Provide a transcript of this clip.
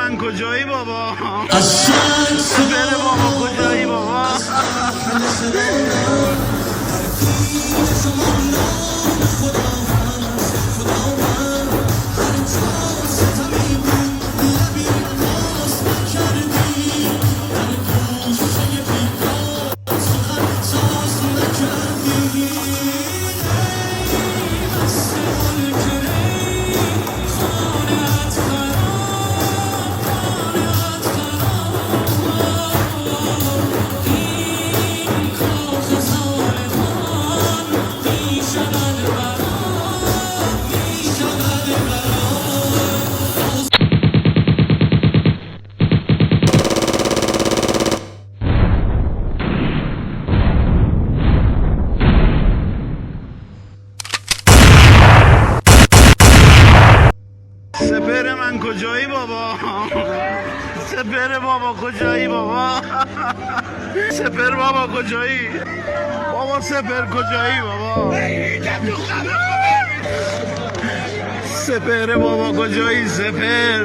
من کجایی بابا؟ سپر بابا کجایی بابا؟ سپر من کجایی بابا؟ سپر بابا کجایی بابا؟ سپر بابا کجایی؟ بابا سپر کجایی بابا؟ سپر بابا کجایی سپر؟